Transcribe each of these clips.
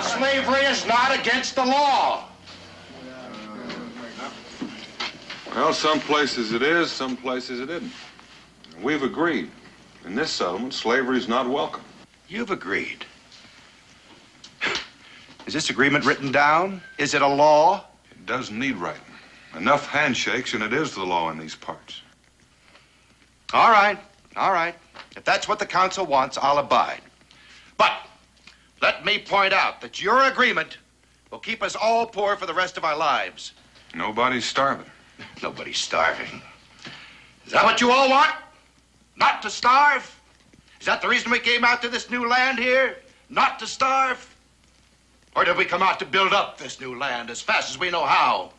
slavery is not against the law. Well, some places it is, some places it isn't. We've agreed. In this settlement, slavery is not welcome. You've agreed. Is this agreement written down? Is it a law? It doesn't need writing. Enough handshakes, and it is the law in these parts. All right, all right. If that's what the council wants, I'll abide. But let me point out that your agreement will keep us all poor for the rest of our lives. Nobody's starving. Nobody's starving. Is that what you all want? Not to starve? Is that the reason we came out to this new land here? Not to starve? Or did we come out to build up this new land as fast as we know how?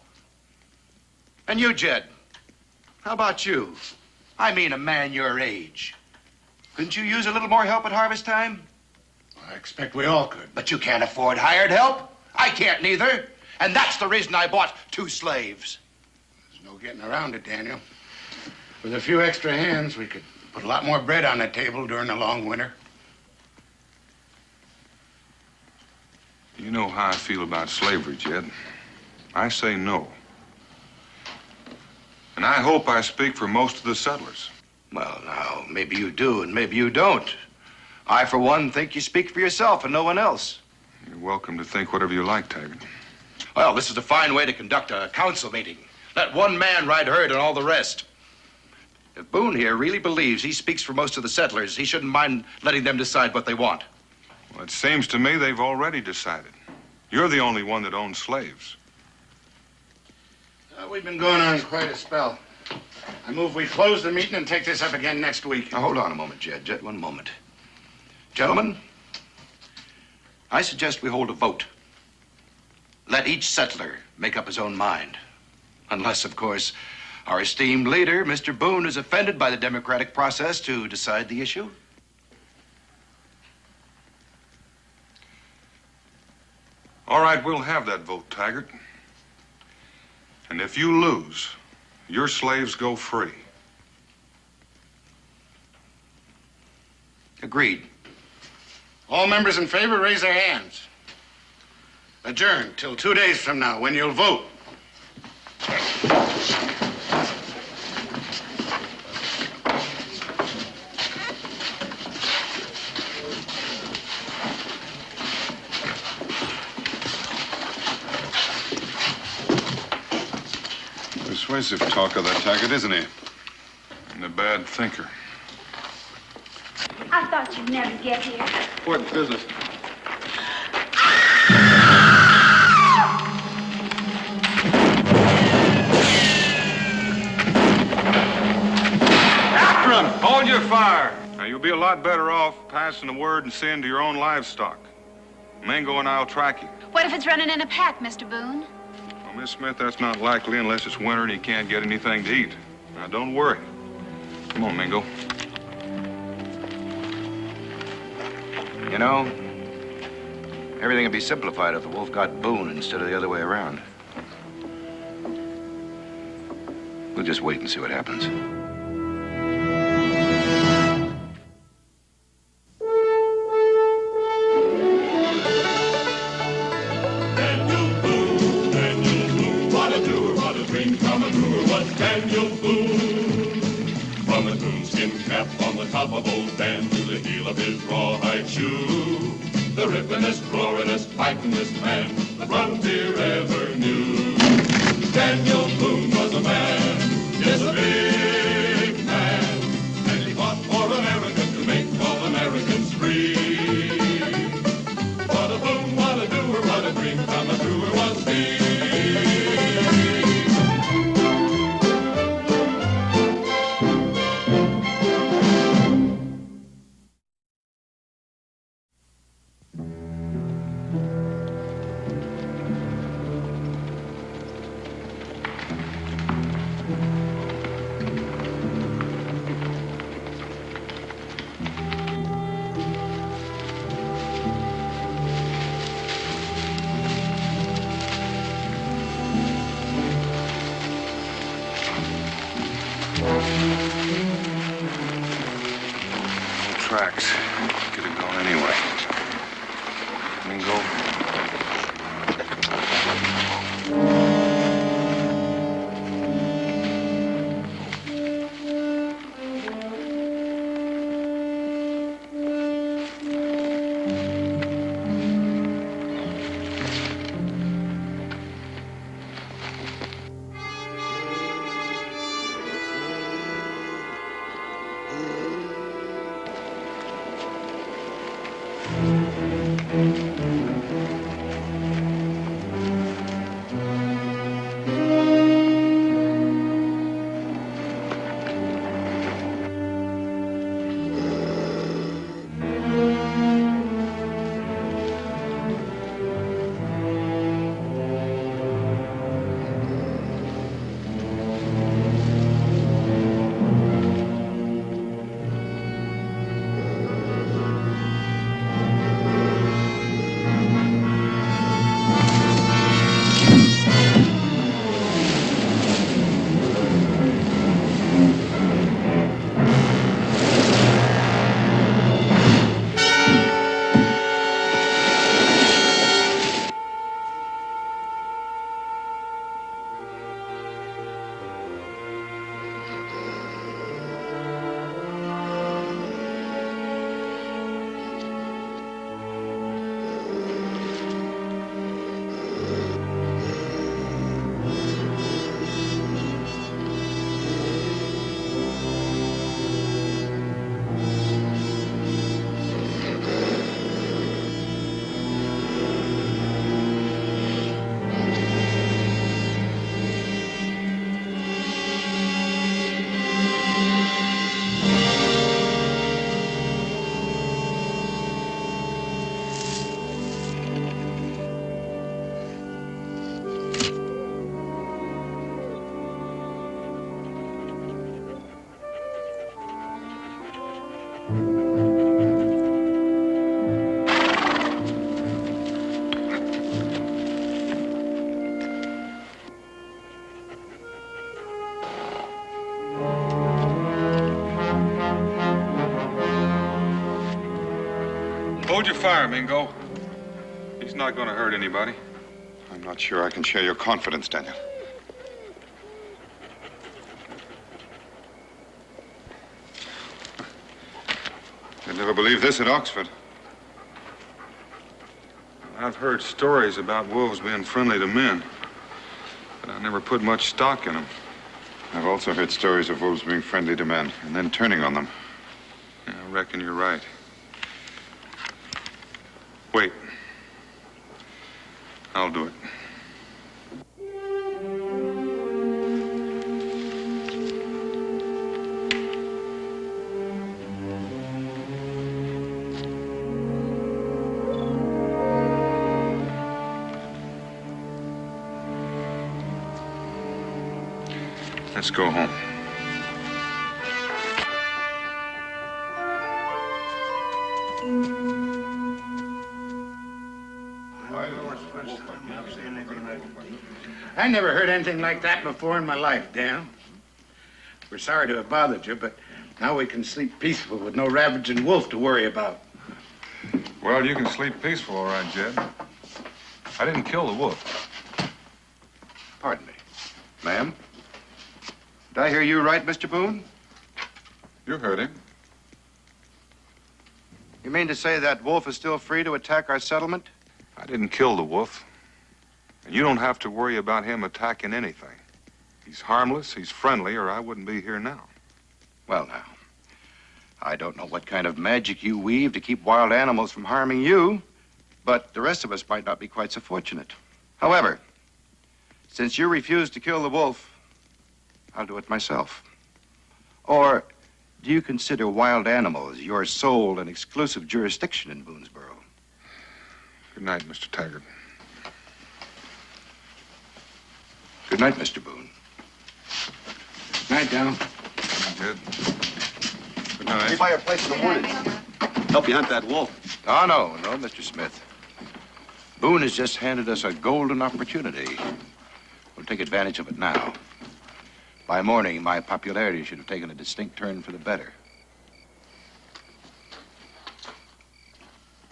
And you, Jed, how about you? I mean, a man your age. Couldn't you use a little more help at harvest time? I expect we all could. But you can't afford hired help. I can't neither. And that's the reason I bought 2 slaves. There's no getting around it, Daniel. With a few extra hands, we could put a lot more bread on the table during the long winter. You know how I feel about slavery, Jed. I say no. And I hope I speak for most of the settlers. Well, now, maybe you do and maybe you don't. I, for one, think you speak for yourself and no one else. You're welcome to think whatever you like, Taggart. Well, this is a fine way to conduct a council meeting. Let one man ride herd and all the rest. If Boone here really believes he speaks for most of the settlers, he shouldn't mind letting them decide what they want. Well, it seems to me they've already decided. You're the only one that owns slaves. We've been going on quite a spell. I move we close the meeting and take this up again next week. Now, hold on a moment, Jed. Jed, one moment. Gentlemen, I suggest we hold a vote. Let each settler make up his own mind. Unless, of course, our esteemed leader, Mr. Boone, is offended by the democratic process to decide the issue. All right, we'll have that vote, Taggart. And if you lose, your slaves go free. Agreed. All members in favor, raise their hands. Adjourned till 2 days from now, when you'll vote. Persuasive talker, that Taggart, isn't he? And a bad thinker. I thought you'd never get here. Important business. After him! Hold your fire! Now, you'll be a lot better off passing the word and seeing to your own livestock. Mingo and I'll track you. What if it's running in a pack, Mr. Boone? Well, Miss Smith, that's not likely unless it's winter and he can't get anything to eat. Now, don't worry. Come on, Mingo. You know, everything would be simplified if the wolf got Boone instead of the other way around. We'll just wait and see what happens. Daniel Boone, what a doer, what a dream come a brewer was Daniel Boone. From his moonskin cap on the top of old Dan to the heel of his rawhide shoe, the rippinest, roaringest, fightingest man the frontier ever knew. Daniel Boone was a man, yes, a big man, and he fought for America to make all Americans free. What a Boone, what a doer, what a dream come a brewer was he. fire, Mingo. He's not going to hurt anybody. I'm not sure I can share your confidence, Daniel. I'd never believe this at Oxford. I've heard stories about wolves being friendly to men, but I never put much stock in them. I've also heard stories of wolves being friendly to men and then turning on them. Yeah, I reckon you're right. Wait. I'll do it. Let's go home. I never heard anything like that before in my life, Dan. We're sorry to have bothered you, but now we can sleep peaceful with no ravaging wolf to worry about. Well, you can sleep peaceful, all right, Jed. I didn't kill the wolf. Pardon me. Ma'am? Did I hear you right, Mr. Boone? You heard him. You mean to say that wolf is still free to attack our settlement? I didn't kill the wolf. And you don't have to worry about him attacking anything. He's harmless, he's friendly, or I wouldn't be here now. Well, now, I don't know what kind of magic you weave to keep wild animals from harming you, but the rest of us might not be quite so fortunate. However, since you refused to kill the wolf, I'll do it myself. Or do you consider wild animals your sole and exclusive jurisdiction in Boonesboro? Good night, Mr. Taggart. Good night, Mr. Boone. Night, Dan. Jed. Good night. Any fireplace in the morning. Help you hunt that wolf. Oh, no, Mr. Smith. Boone has just handed us a golden opportunity. We'll take advantage of it now. By morning, my popularity should have taken a distinct turn for the better.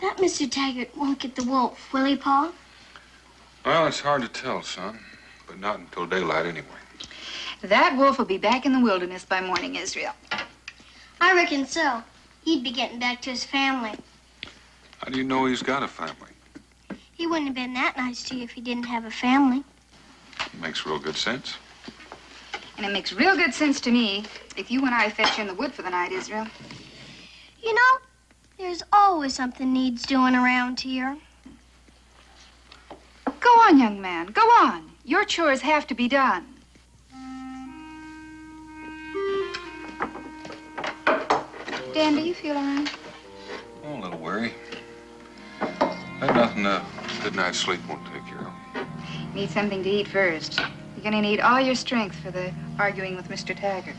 That Mr. Taggart won't get the wolf, will he, Pa? Well, it's hard to tell, son. But not until daylight anyway. That wolf will be back in the wilderness by morning, Israel. I reckon so. He'd be getting back to his family. How do you know he's got a family? He wouldn't have been that nice to you if he didn't have a family. Makes real good sense. And it makes real good sense to me if you and I fetch you in the wood for the night, Israel. You know, there's always something needs doing around here. Go on, young man, go on. Your chores have to be done. Dan, do you feel all right? Oh, a little weary. Ain't nothing a good night's sleep won't take care of. Need something to eat first. You're gonna need all your strength for the arguing with Mr. Taggart.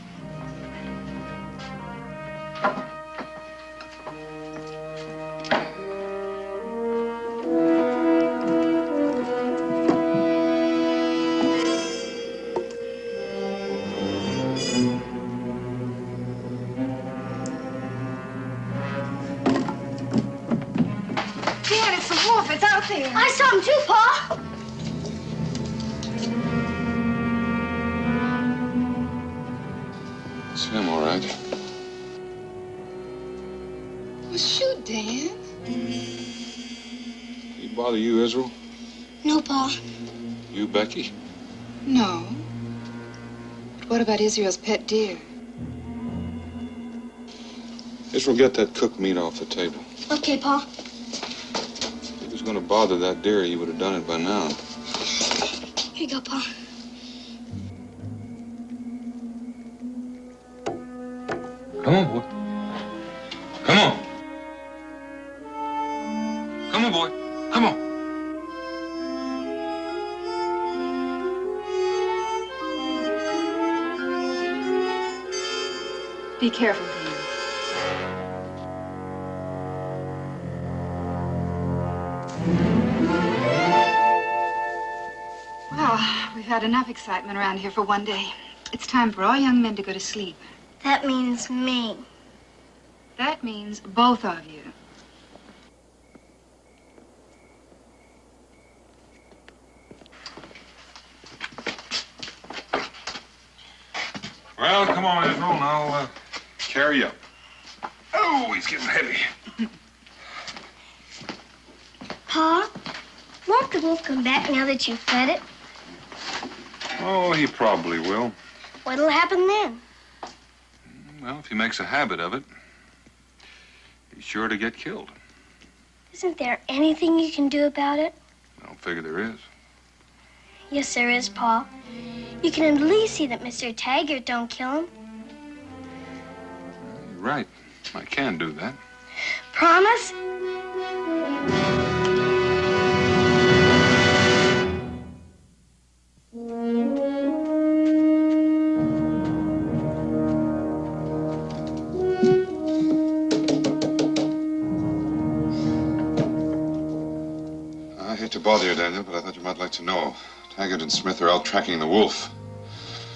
Dan, it's the wolf. It's out there. I saw him too, Pa. It's him, all right. Well, shoot, Dan. He bother you, Israel? No, Pa. You, Becky? No. But what about Israel's pet deer? Israel, get that cooked meat off the table. Okay, Pa. If he was going to bother that deer, he would have done it by now. Here you go, Pa. Come on, boy. Come on. Come on, boy. Come on. Be careful, Dan. Well, we've had enough excitement around here for one day. It's time for all young men to go to sleep. That means me. That means both of you. Well, come on, Israel, and I'll carry you up. Oh, he's getting heavy. Pa, won't the wolf come back now that you've fed it? Oh, he probably will. What'll happen then? Well, if he makes a habit of it, he's sure to get killed. Isn't there anything you can do about it? I don't figure there is. Yes, there is, Pa. You can at least see that Mr. Taggart don't kill him. You're right. I can do that. Promise? I hate to bother you, Daniel, but I thought you might like to know. Taggart and Smith are out tracking the wolf.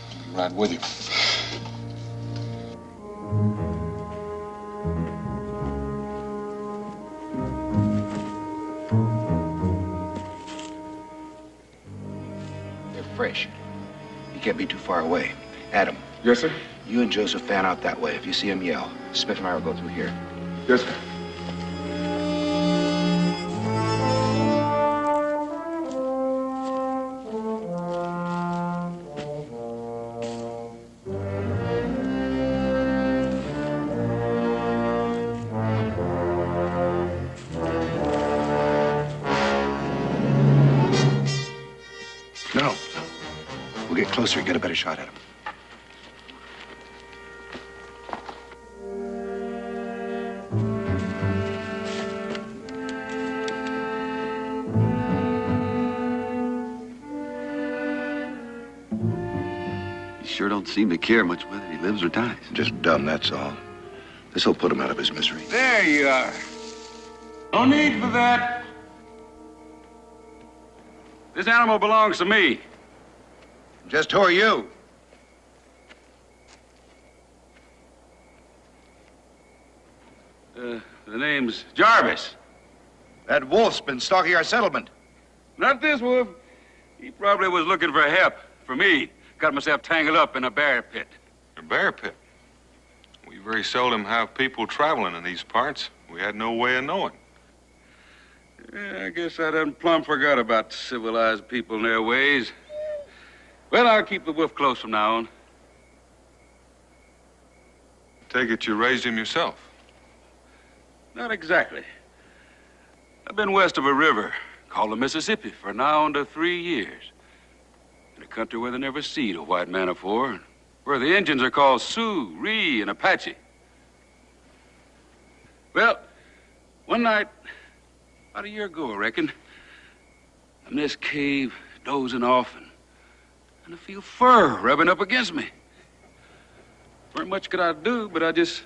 I'll be right with you. They're fresh. You can't be too far away. Adam, Yes, sir? you and Joseph fan out that way. If you see him, yell. Smith and I will go through here. Yes, sir. No. We'll get closer and get a better shot at him. He sure don't seem to care much whether he lives or dies. Just dumb, that's all. This'll put him out of his misery. There you are. No need for that. This animal belongs to me. Just who are you? The name's Jarvis. That wolf's been stalking our settlement. Not this wolf. He probably was looking for help for me. Got myself tangled up in a bear pit. A bear pit. We very seldom have people traveling in these parts. We had no way of knowing. Yeah, I guess I done plumb forgot about civilized people and their ways. Well, I'll keep the wolf close from now on. Take it you raised him yourself. Not exactly. I've been west of a river called the Mississippi for now under 3 years. In a country where they never seed a white man afore, where the Indians are called Sioux, Ree, and Apache. Well, one night, about a year ago, I reckon, I'm in this cave dozing off, and I feel fur rubbing up against me. Weren't much could I do, but I just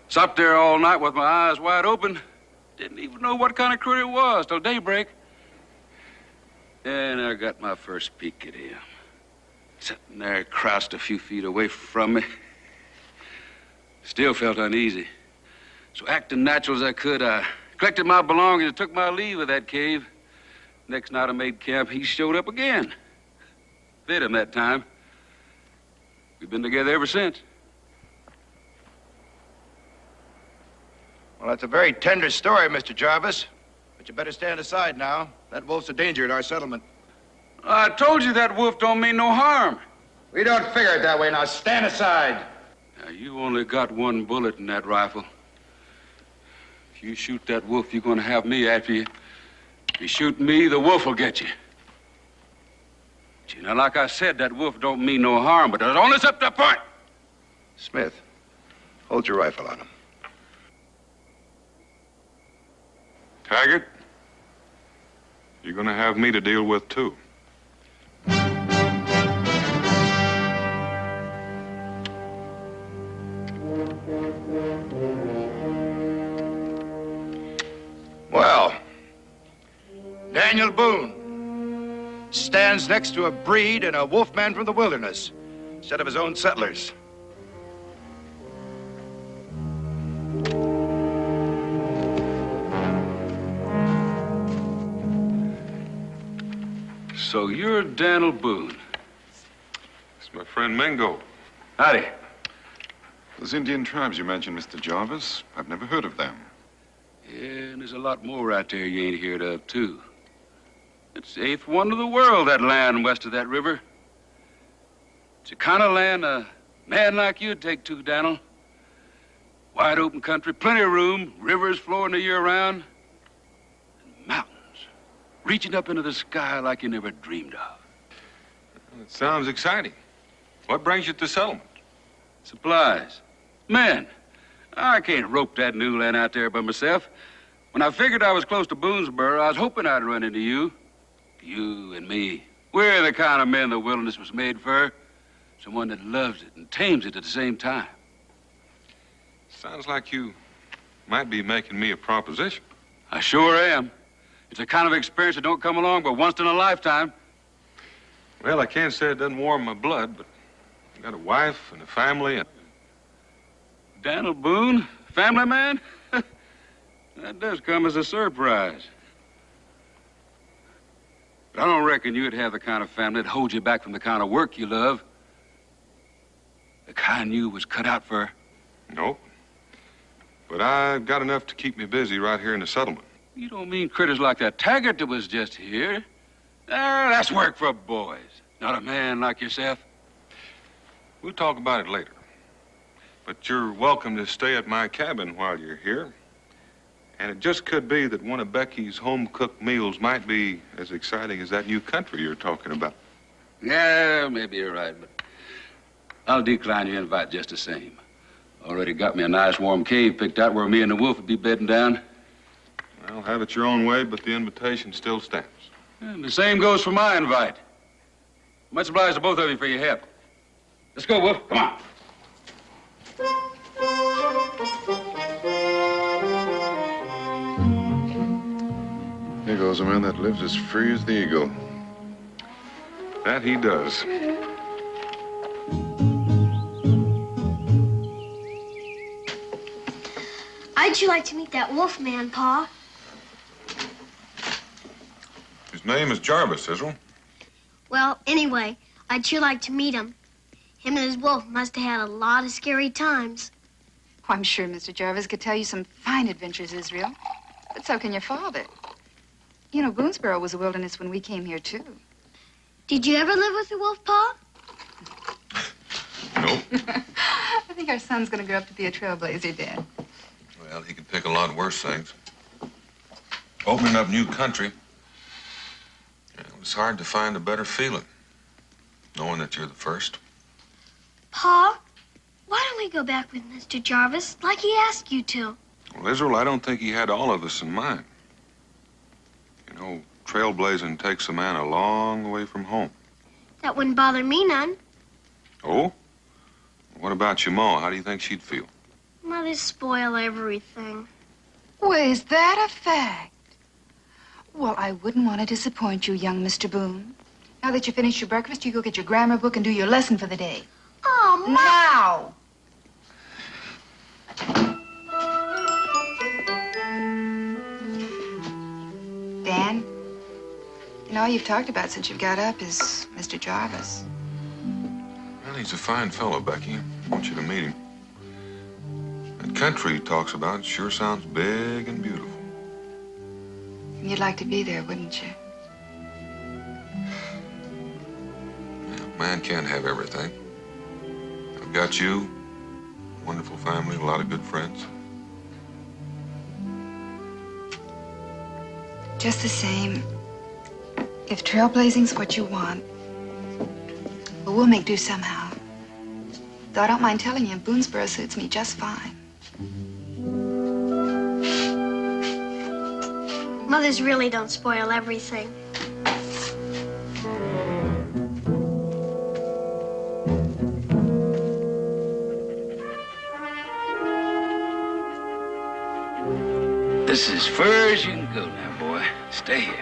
sat there all night with my eyes wide open. Didn't even know what kind of critter it was till daybreak. And I got my first peek at him. Sitting there crouched a few feet away from me. Still felt uneasy. So acting natural as I could, I collected my belongings and took my leave of that cave. Next night I made camp, he showed up again. Fed him that time. We've been together ever since. Well, that's a very tender story, Mr. Jarvis. But you better stand aside now. That wolf's a danger at our settlement. I told you that wolf don't mean no harm. We don't figure it that way. Now stand aside. Now, you only got one bullet in that rifle. If you shoot that wolf, you're gonna have me after you. If you shoot me, the wolf will get you. But, you know, like I said, that wolf don't mean no harm, but there's only up to the point. Smith, hold your rifle on him. Taggart, you're gonna have me to deal with, too. Well, Daniel Boone stands next to a breed and a wolfman from the wilderness instead of his own settlers. So you're Daniel Boone. It's my friend Mingo. Howdy. Those Indian tribes you mentioned, Mr. Jarvis, I've never heard of them. Yeah, and there's a lot more out there you ain't heard of, too. It's the eighth wonder of the world, that land west of that river. It's the kind of land a man like you'd take to, Daniel. Wide open country, plenty of room, rivers flowing the year round, and mountains reaching up into the sky like you never dreamed of. It sounds exciting. What brings you to settlement? Supplies. Men. I can't rope that new land out there by myself. When I figured I was close to Boonesboro, I was hoping I'd run into you. You and me. We're the kind of men the wilderness was made for. Someone that loves it and tames it at the same time. Sounds like you might be making me a proposition. I sure am. It's a kind of experience that don't come along but once in a lifetime. Well, I can't say it doesn't warm my blood, but I got a wife and a family and... Daniel Boone, family man? That does come as a surprise. But I don't reckon you'd have the kind of family that holds you back from the kind of work you love. The kind you was cut out for. Nope. But I've got enough to keep me busy right here in the settlement. You don't mean critters like that Taggart that was just here? That's work for boys, not a man like yourself. We'll talk about it later. But you're welcome to stay at my cabin while you're here. And it just could be that one of Becky's home-cooked meals might be as exciting as that new country you're talking about. Yeah, maybe you're right, but I'll decline your invite just the same. Already got me a nice warm cave picked out where me and the wolf would be bedding down. Well, have it your own way, but the invitation still stands. And the same goes for my invite. Much obliged to both of you for your help. Let's go, Wolf. Come on. Here goes a man that lives as free as the eagle. That he does. I'd you like to meet that wolf man, Pa? His name is Jarvis, Israel. Well, anyway, I'd sure like to meet him. Him and his wolf must have had a lot of scary times. Oh, I'm sure Mr. Jarvis could tell you some fine adventures, Israel. But so can your father. You know, Boonesboro was a wilderness when we came here, too. Did you ever live with the wolf, Pa? Nope. I think our son's going to grow up to be a trailblazer, Dad. Well, he could pick a lot worse things. Opening up new country. It was hard to find a better feeling, knowing that you're the first. Pa, why don't we go back with Mr. Jarvis like he asked you to? Well, Israel, I don't think he had all of us in mind. You know, trailblazing takes a man a long way from home. That wouldn't bother me none. Oh? What about your ma? How do you think she'd feel? Mothers spoil everything. Well, is that a fact? Well, I wouldn't want to disappoint you, young Mr. Boone. Now that you finished your breakfast, you go get your grammar book and do your lesson for the day. Oh, Ma! Now! Dan, you know, all you've talked about since you've got up is Mr. Jarvis. Well, he's a fine fellow, Becky. I want you to meet him. That country he talks about sure sounds big and beautiful. You'd like to be there, wouldn't you? Yeah, man can't have everything. I've got you, a wonderful family, a lot of good friends. Just the same, if trailblazing's what you want, well, we'll make do somehow. Though I don't mind telling you, Boonesboro suits me just fine. Mothers really don't spoil everything. This is as far as you can go now, boy. Stay here.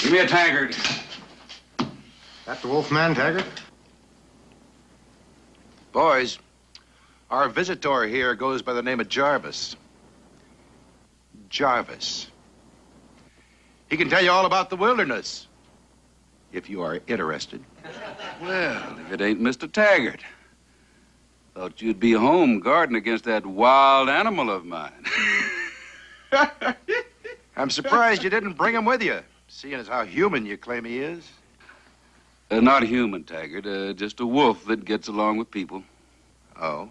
Give me a tankard. That the Wolfman, Taggart? Boys, our visitor here goes by the name of Jarvis. Jarvis. He can tell you all about the wilderness, if you are interested. Well, if it ain't Mr. Taggart. Thought you'd be home guarding against that wild animal of mine. I'm surprised you didn't bring him with you, seeing as how human you claim he is. Not human, Taggart. Just a wolf that gets along with people. Oh?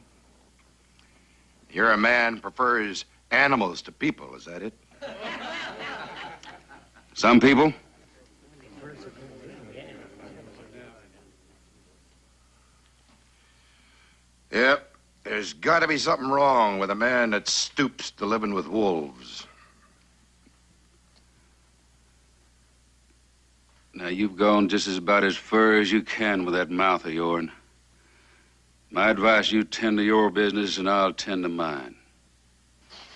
You're a man who prefers animals to people, is that it? Some people. Yep. There's got to be something wrong with a man that stoops to living with wolves. Now, you've gone just about as far as you can with that mouth of yourn. My advice, you tend to your business and I'll tend to mine.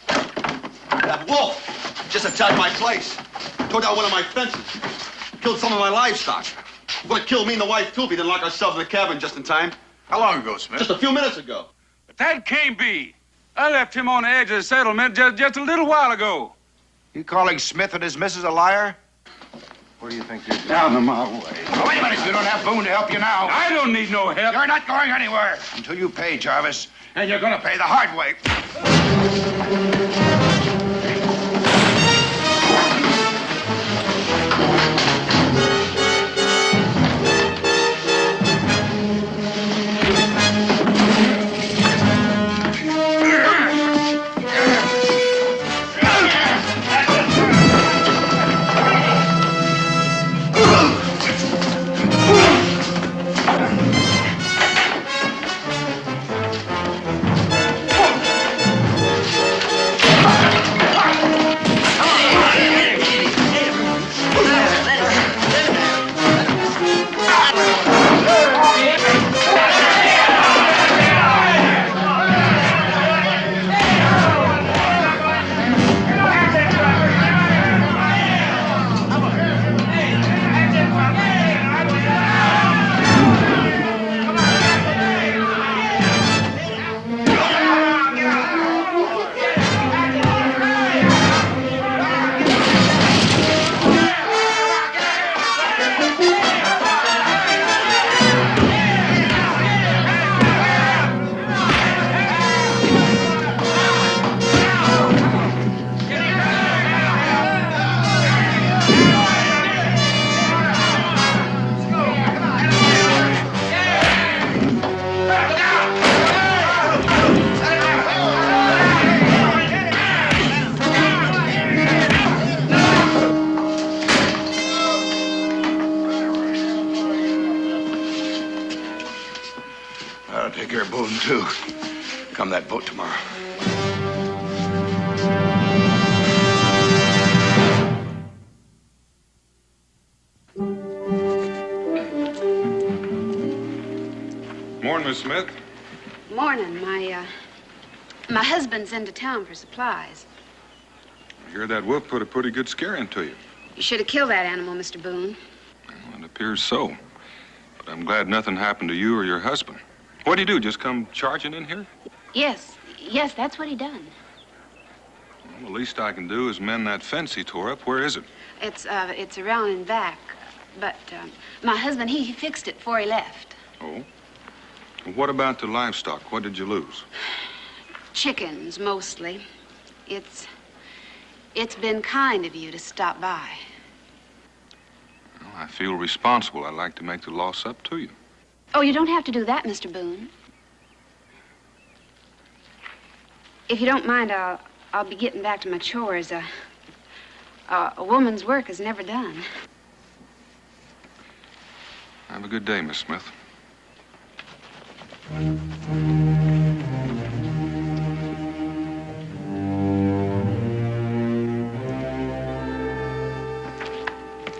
That wolf just attacked my place. Tore down one of my fences. Killed some of my livestock. Would have killed me and the wife, too, if he didn't lock ourselves in the cabin just in time. How long ago, Smith? Just a few minutes ago. But that can't be. I left him on the edge of the settlement just a little while ago. You calling Smith and his missus a liar? Where do you think you're going? Down of my way. Oh, wait a minute. You don't have Boone to help you now. I don't need no help. You're not going anywhere until you pay, Jarvis. And you're going to pay the hard way. I'll take care of Boone, too. Come that boat tomorrow. Morning, Miss Smith. Morning. My husband's into town for supplies. I hear that wolf put a pretty good scare into you. You should have killed that animal, Mr. Boone. Well, it appears so. But I'm glad nothing happened to you or your husband. What'd he do, just come charging in here? Yes, that's what he done. Well, the least I can do is mend that fence he tore up. Where is it? It's around and back. But my husband, he fixed it before he left. Oh? Well, what about the livestock? What did you lose? Chickens, mostly. It's been kind of you to stop by. Well, I feel responsible. I'd like to make the loss up to you. Oh, you don't have to do that, Mr. Boone. If you don't mind, I'll be getting back to my chores. A woman's work is never done. Have a good day, Miss Smith.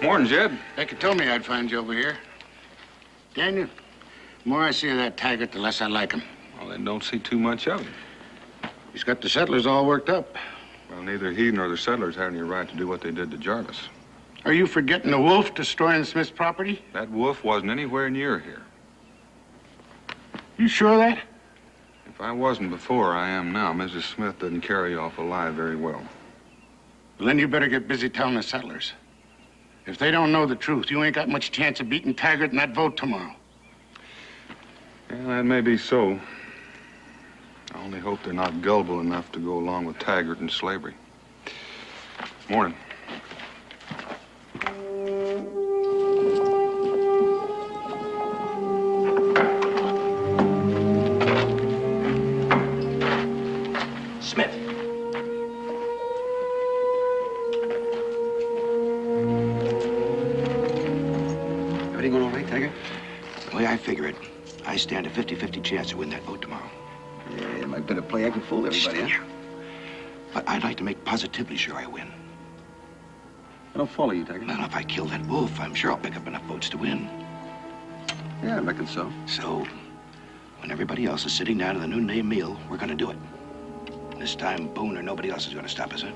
Morning, Jed. Becky told me I'd find you over here. Daniel, the more I see of that Taggart, the less I like him. Well, then don't see too much of him. He's got the settlers all worked up. Well, neither he nor the settlers had any right to do what they did to Jarvis. Are you forgetting the wolf destroying Smith's property? That wolf wasn't anywhere near here. You sure of that? If I wasn't before, I am now. Mrs. Smith doesn't carry off alive very well. Well, then you better get busy telling the settlers. If they don't know the truth, you ain't got much chance of beating Taggart in that vote tomorrow. Yeah, that may be so. I only hope they're not gullible enough to go along with Taggart and slavery. Morning. Smith. Everything going all right, Taggart? The way I figure it, I stand a 50-50 chance to win that vote tomorrow. Yeah, my bit of play, I can fool everybody, huh? But I'd like to make positively sure I win. I don't follow you, Taggart. Now, if I kill that wolf, I'm sure I'll pick up enough votes to win. Yeah, I reckon so. So, when everybody else is sitting down to the noonday meal, we're gonna do it. This time, Boone or nobody else is gonna stop us, huh?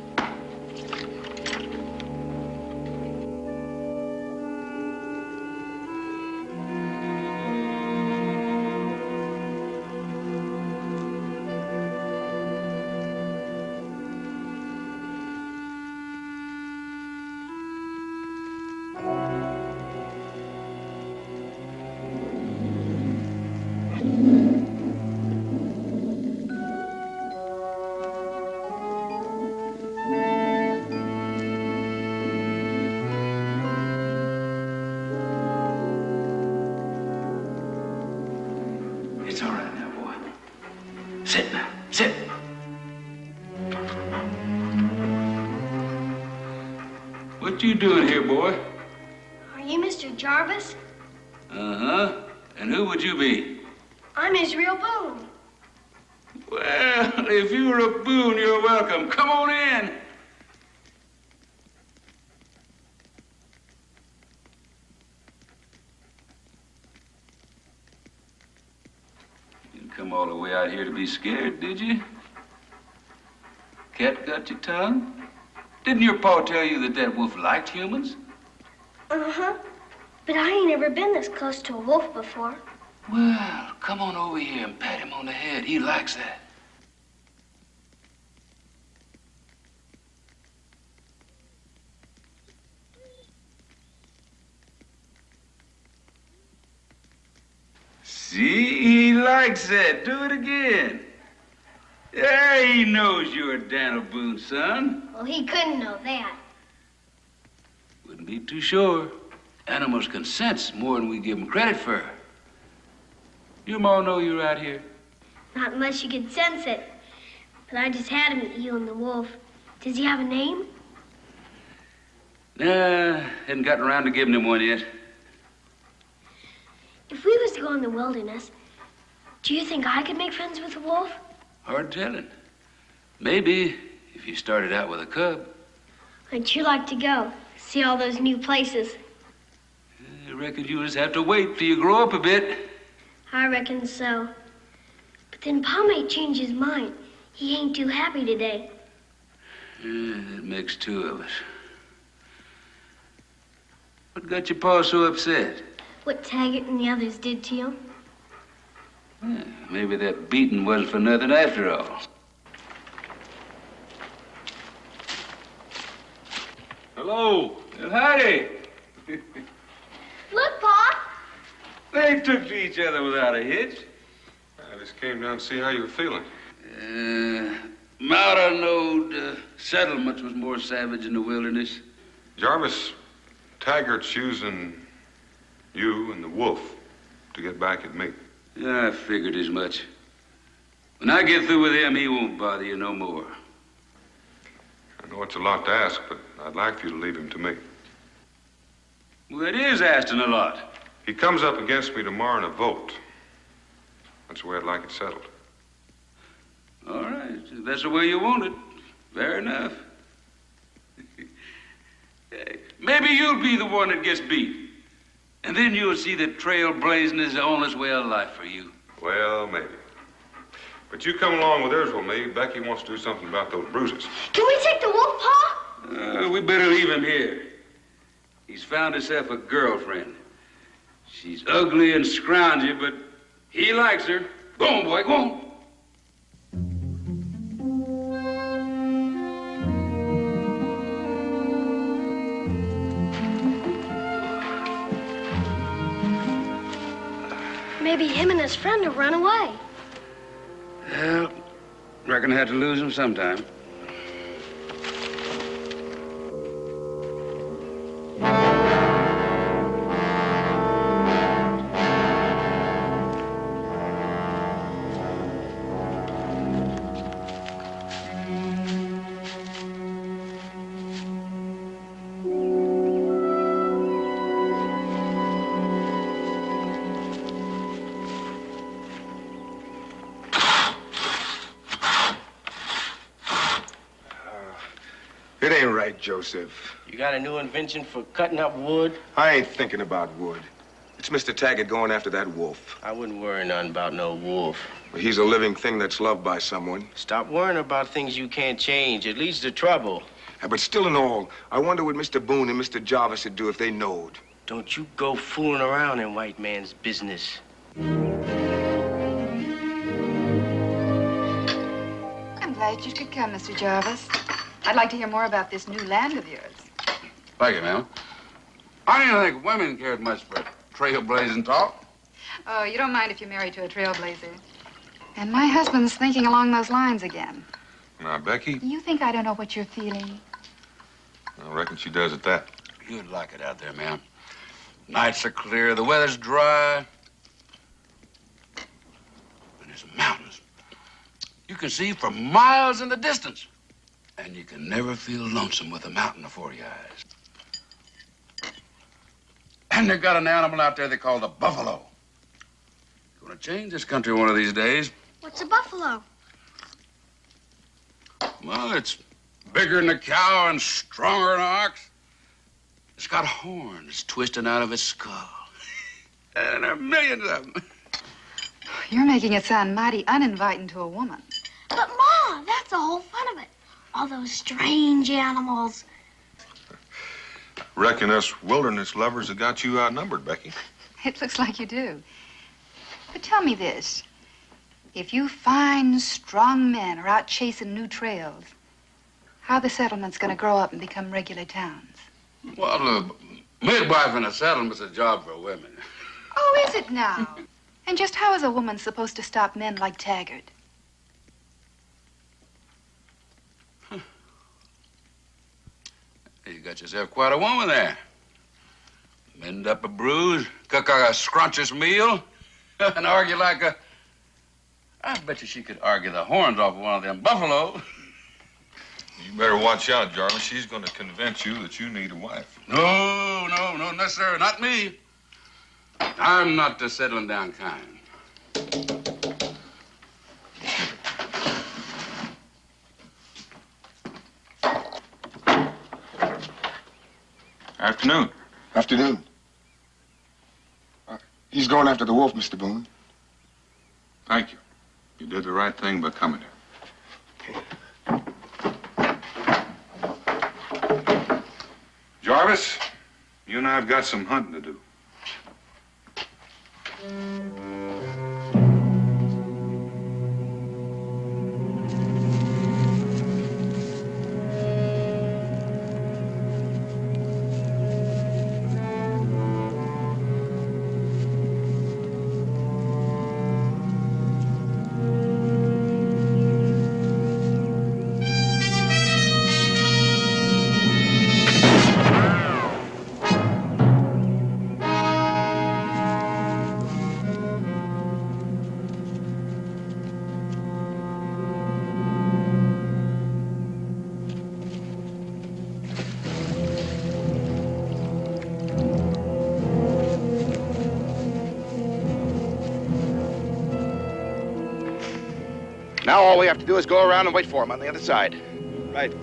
It's all right now, boy. Sit now. Sit. What you doing here, boy? Are you Mr. Jarvis? Uh-huh. And who would you be? I'm Israel Boone. Well, if you were a Boone, you're welcome. Come on in. You didn't come all the way out here to be scared, did you? Cat got your tongue? Didn't your pa tell you that that wolf liked humans? Uh-huh. But I ain't never been this close to a wolf before. Well, come on over here and pat him on the head. He likes that. See, he likes that. Do it again. Yeah, he knows you're Daniel Boone's son. Well, he couldn't know that. Wouldn't be too sure. Animals can sense more than we give them credit for. Your ma know you're out here? Not unless you could sense it. But I just had him at you and the wolf. Does he have a name? Nah, hadn't gotten around to giving him one yet. If we was to go in the wilderness, do you think I could make friends with a wolf? Hard telling. Maybe if you started out with a cub. I'd sure like to go. See all those new places. I reckon you just have to wait till you grow up a bit. I reckon so. But then Pa may change his mind. He ain't too happy today. That makes two of us. What got your pa so upset? What Taggart and the others did to you. Yeah, maybe that beating wasn't for nothing after all. Hello. Well, howdy. Look, Pa. They took to each other without a hitch. I just came down to see how you were feeling. Mauda knowed settlements was more savage in the wilderness. Jarvis, Taggart's using you and the wolf to get back at me. Yeah, I figured as much. When I get through with him, he won't bother you no more. I know it's a lot to ask, but I'd like for you to leave him to me. Well, it is asking a lot. He comes up against me tomorrow in a vote. That's the way I'd like it settled. All right, if that's the way you want it. Fair enough. Maybe you'll be the one that gets beat. And then you'll see that trailblazing is the only way of life for you. Well, maybe. But you come along with Israel, me. Becky wants to do something about those bruises. Can we take the wolf, Pa? We better leave him here. He's found himself a girlfriend. She's ugly and scroungy, but he likes her. Go on, boy, go on. Maybe him and his friend have run away. Well, reckon I had to lose him sometime. It ain't right, Joseph. You got a new invention for cutting up wood? I ain't thinking about wood. It's Mr. Taggart going after that wolf. I wouldn't worry none about no wolf. Well, he's a living thing that's loved by someone. Stop worrying about things you can't change. It leads to trouble. Yeah, but still in all, I wonder what Mr. Boone and Mr. Jarvis would do if they knowed. Don't you go fooling around in white man's business. I'm glad you could come, Mr. Jarvis. I'd like to hear more about this new land of yours. Thank you, ma'am. I didn't think women cared much for trailblazing talk. Oh, you don't mind if you're married to a trailblazer. And my husband's thinking along those lines again. Now, Becky, You think I don't know what you're feeling? I reckon she does at that. You'd like it out there, ma'am. Nights are clear, the weather's dry. And there's mountains. You can see for miles in the distance. And you can never feel lonesome with a mountain before your eyes. And they got an animal out there they call the buffalo. Gonna change this country one of these days. What's a buffalo? Well, it's bigger than a cow and stronger than an ox. It's got horns twisting out of its skull. And there are millions of them. You're making it sound mighty uninviting to a woman. But, Ma, that's the whole fun of it. All those strange animals. Reckon us wilderness lovers have got you outnumbered, Becky. It looks like you do. But tell me this. If you fine, strong men are out chasing new trails, how are the settlements going to grow up and become regular towns? Well, midwife in a settlement's a job for women. Oh, is it now? And just how is a woman supposed to stop men like Taggart? You got yourself quite a woman there. Mend up a bruise, cook a scrumptious meal, and argue like a... I bet you she could argue the horns off of one of them buffalo. You better watch out, Jarvis. She's going to convince you that you need a wife. No, sir, not me. I'm not the settling down kind. Afternoon. Afternoon. He's going after the wolf, Mr. Boone. Thank you. You did the right thing by coming here. Jarvis, you and I have got some hunting to do. Now all we have to do is go around and wait for him on the other side. Right.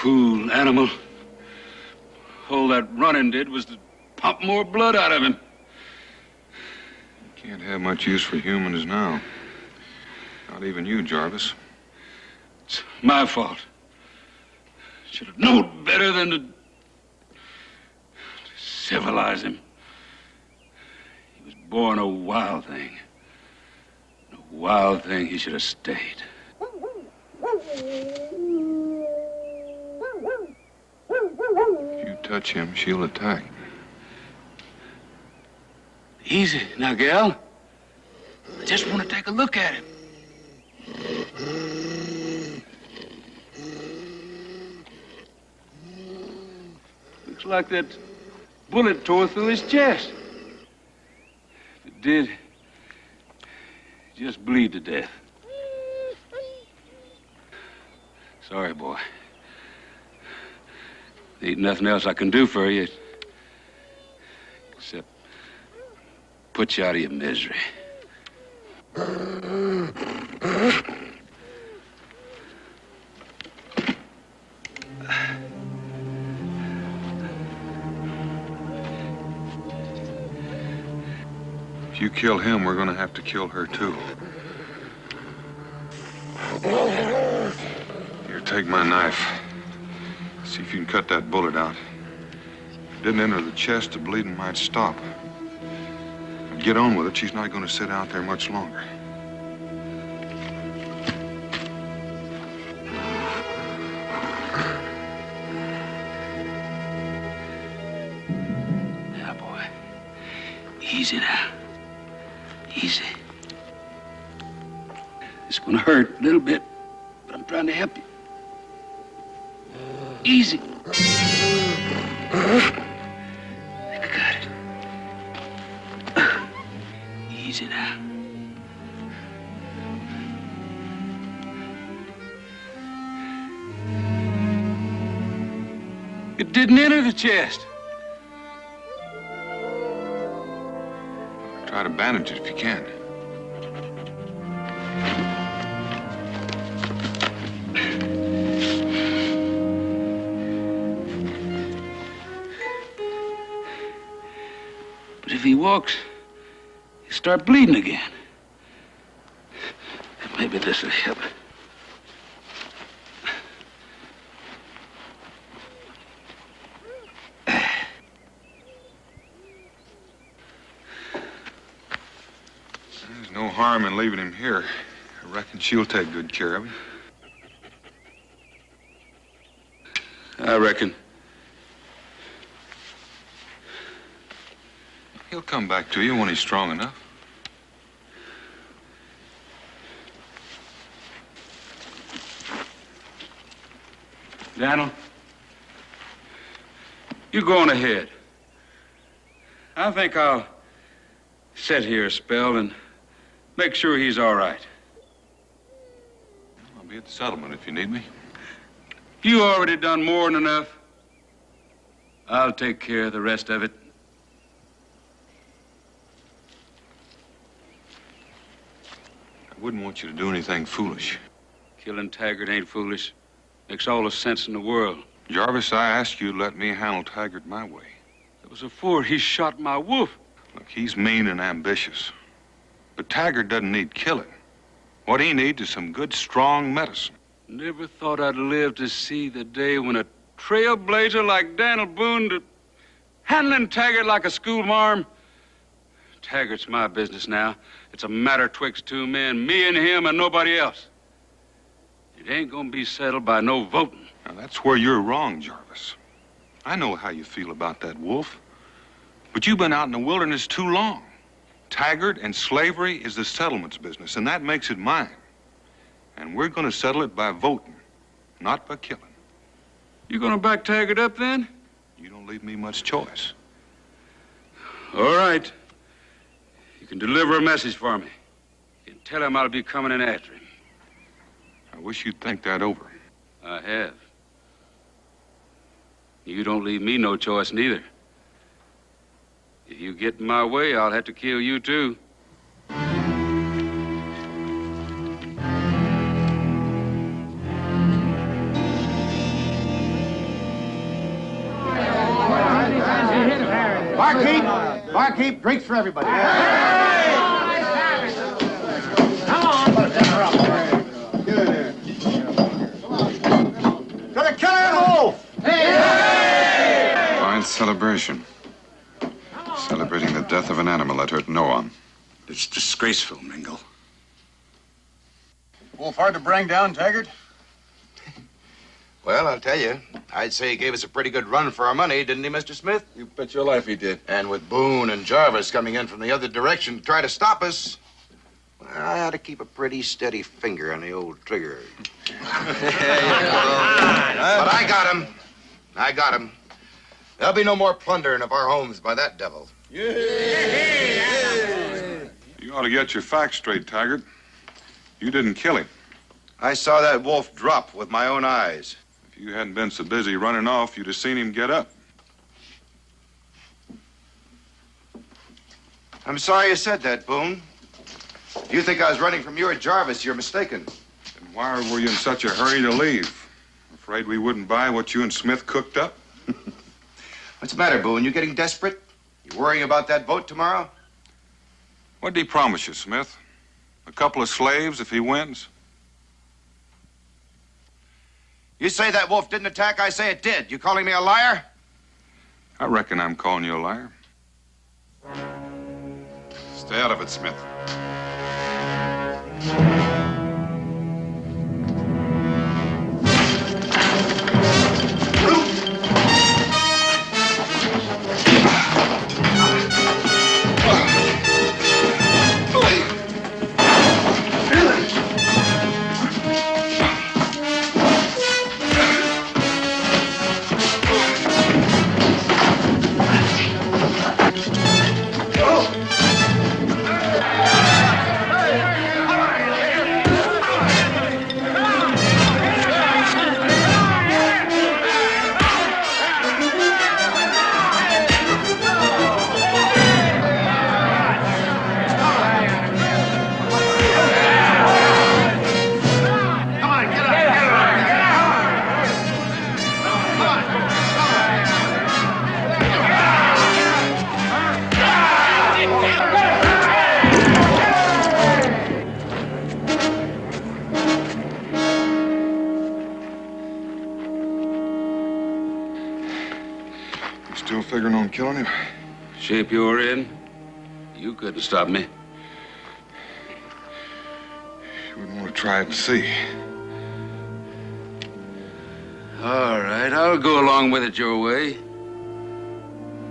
Fool animal. All that running did was to pump more blood out of him. Can't have much use for humans now. Not even you, Jarvis. It's my fault. Should have known better than to civilize him. He was born a wild thing. A wild thing, he should have stayed. If you touch him, she'll attack. Easy now, gal. I just want to take a look at him. Looks like that bullet tore through his chest. If it did, just bleed to death. Sorry, boy. There ain't nothing else I can do for you except put you out of your misery. If you kill him, we're gonna have to kill her, too. Here, take my knife. See if you can cut that bullet out. If it didn't enter the chest, the bleeding might stop. Get on with it. She's not going to sit out there much longer. Now, boy. Easy now. Easy. It's going to hurt a little bit, but I'm trying to help you. Easy. Easy now. It didn't enter the chest. Try to bandage it if you can. But if he walks, he'll start bleeding again. Maybe this will help. There's no harm in leaving him here. I reckon she'll take good care of him. I reckon. He'll come back to you when he's strong enough. Daniel, you go on ahead. I think I'll sit here a spell and make sure he's all right. I'll be at the settlement if you need me. You already done more than enough. I'll take care of the rest of it. I wouldn't want you to do anything foolish. Killing Taggart ain't foolish. Makes all the sense in the world. Jarvis, I asked you to let me handle Taggart my way. It was before he shot my wolf. Look, he's mean and ambitious. But Taggart doesn't need killing. What he needs is some good, strong medicine. Never thought I'd live to see the day when a trailblazer like Daniel Boone handling Taggart like a schoolmarm. Taggart's my business now. It's a matter twixt two men, me and him and nobody else. It ain't gonna be settled by no voting. Now, that's where you're wrong, Jarvis. I know how you feel about that wolf. But you've been out in the wilderness too long. Taggart and slavery is the settlement's business, and that makes it mine. And we're gonna settle it by voting, not by killing. You gonna back Taggart up then? You don't leave me much choice. All right. You can deliver a message for me. You can tell him I'll be coming in after him. I wish you'd think that over. I have. You don't leave me no choice neither. If you get in my way, I'll have to kill you too. Barkeep, drinks for everybody. Come on. Get in here. To the killer wolf. Fine celebration. Celebrating the death of an animal that hurt no one. It's disgraceful, Mingle. Wolf hard to bring down, Taggart? Well, I'll tell you, I'd say he gave us a pretty good run for our money, didn't he, Mr. Smith? You bet your life he did. And with Boone and Jarvis coming in from the other direction to try to stop us, well, I had to keep a pretty steady finger on the old trigger. But I got him. I got him. There'll be no more plundering of our homes by that devil. You ought to get your facts straight, Taggart. You didn't kill him. I saw that wolf drop with my own eyes. If you hadn't been so busy running off, you'd have seen him get up. I'm sorry you said that, Boone. If you think I was running from you or Jarvis, you're mistaken. Then why were you in such a hurry to leave? Afraid we wouldn't buy what you and Smith cooked up? What's the matter, Boone? You getting desperate? You worrying about that vote tomorrow? What did he promise you, Smith? A couple of slaves if he wins? You say that wolf didn't attack, I say it did. You calling me a liar? I reckon I'm calling you a liar. Stay out of it, Smith. Still figuring on killing him? Shape you're in, you couldn't stop me. You wouldn't want to try it and see. All right, I'll go along with it your way.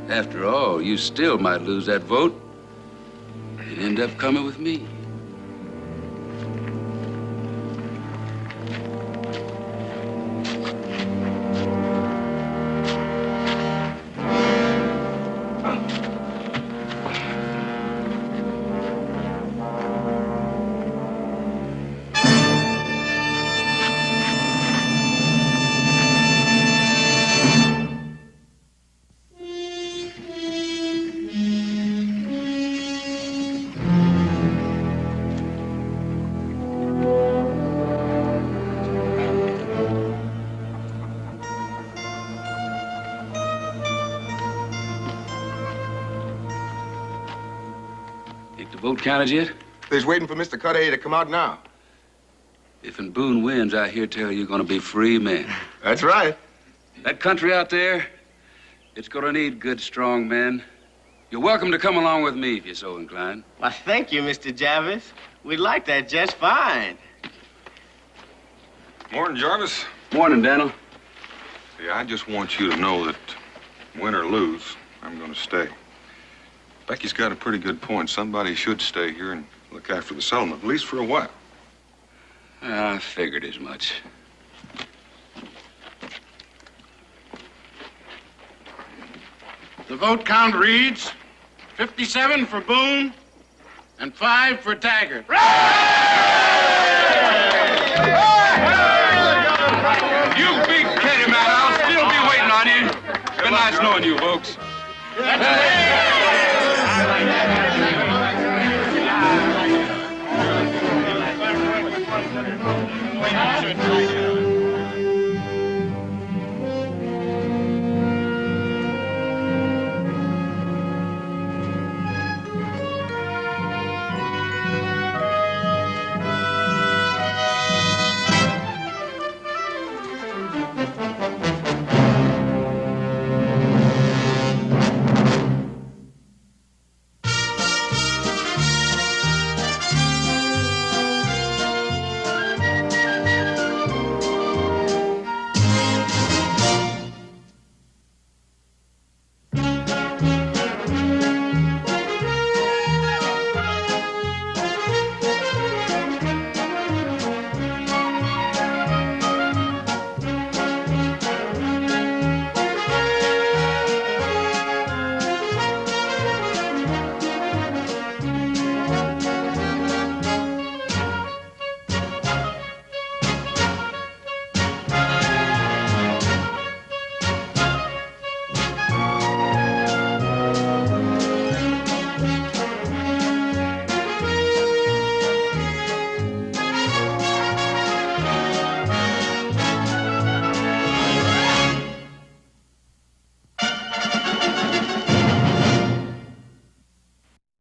After all, you still might lose that vote and end up coming with me. Vote counted yet? They's waiting for Mr. Cudahy to come out now. If and Boone wins, I hear tell you're gonna be free men. That's right. That country out there, it's gonna need good, strong men. You're welcome to come along with me if you're so inclined. Why, thank you, Mr. Jarvis. We'd like that just fine. Morning, Jarvis. Morning, Daniel. Yeah, I just want you to know that win or lose, I'm gonna stay. Becky's got a pretty good point. Somebody should stay here and look after the settlement, at least for a while. I figured as much. The vote count reads 57 for Boone and 5 for Taggart. You big kitty man, I'll still be waiting on you. Been nice knowing you, folks. Hey!